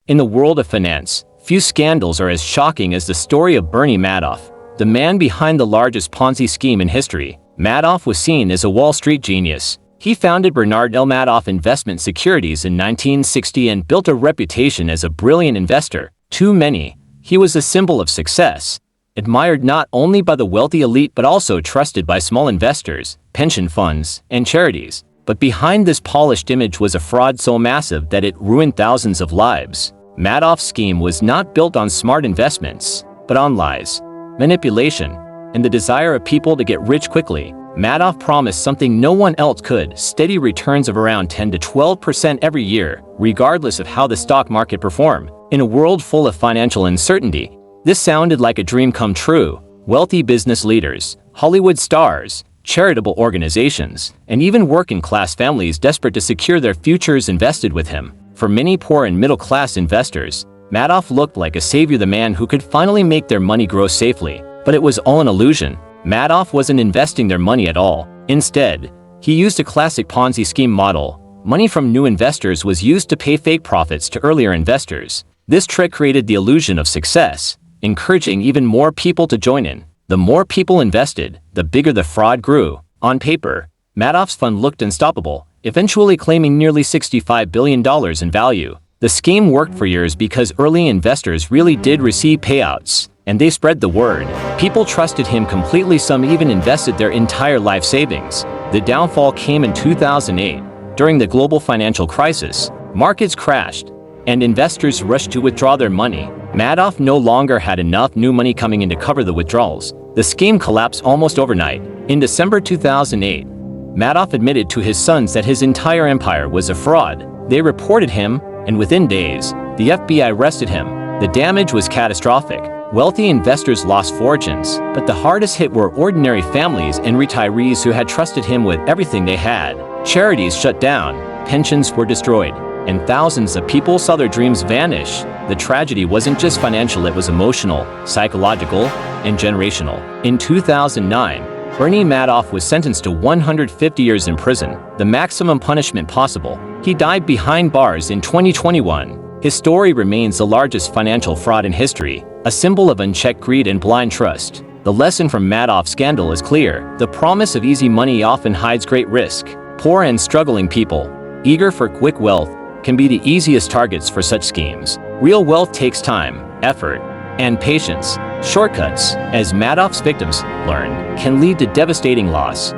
In the world of finance, few scandals are as shocking as the story of Bernie Madoff, the man behind the largest Ponzi scheme in history. Madoff was seen as a Wall Street genius. He founded Bernard L. Madoff Investment Securities in 1960 and built a reputation as a brilliant investor. To many, he was a symbol of success, admired not only by the wealthy elite but also trusted by small investors, pension funds, and charities. But behind this polished image was a fraud so massive that it ruined thousands of lives. Madoff's scheme was not built on smart investments, but on lies, manipulation, and the desire of people to get rich quickly. Madoff promised something no one else could: steady returns of around 10 to 12% every year, regardless of how the stock market performed. In a world full of financial uncertainty, this sounded like a dream come true. Wealthy business leaders, Hollywood stars, charitable organizations, and even working-class families desperate to secure their futures invested with him. For many poor and middle-class investors, Madoff looked like a savior, the man who could finally make their money grow safely. But it was all an illusion. Madoff wasn't investing their money at all. Instead, he used a classic Ponzi scheme model. Money from new investors was used to pay fake profits to earlier investors. This trick created the illusion of success, encouraging even more people to join in. The more people invested, the bigger the fraud grew. On paper, Madoff's fund looked unstoppable, eventually claiming nearly $65 billion in value. The scheme worked for years because early investors really did receive payouts, and they spread the word. People trusted him completely, some even invested their entire life savings. The downfall came in 2008. During the global financial crisis, markets crashed, and investors rushed to withdraw their money. Madoff no longer had enough new money coming in to cover the withdrawals. The scheme collapsed almost overnight. In December 2008, Madoff admitted to his sons that his entire empire was a fraud. They reported him, and within days, the FBI arrested him. The damage was catastrophic. Wealthy investors lost fortunes, but the hardest hit were ordinary families and retirees who had trusted him with everything they had. Charities shut down, pensions were destroyed, and thousands of people saw their dreams vanish. The tragedy wasn't just financial, it was emotional, psychological, and generational. In 2009, Bernie Madoff was sentenced to 150 years in prison, the maximum punishment possible. He died behind bars in 2021. His story remains the largest financial fraud in history, a symbol of unchecked greed and blind trust. The lesson from Madoff's scandal is clear: the promise of easy money often hides great risk. Poor and struggling people, eager for quick wealth, can be the easiest targets for such schemes. Real wealth takes time, effort, and patience. Shortcuts, as Madoff's victims learned, can lead to devastating loss.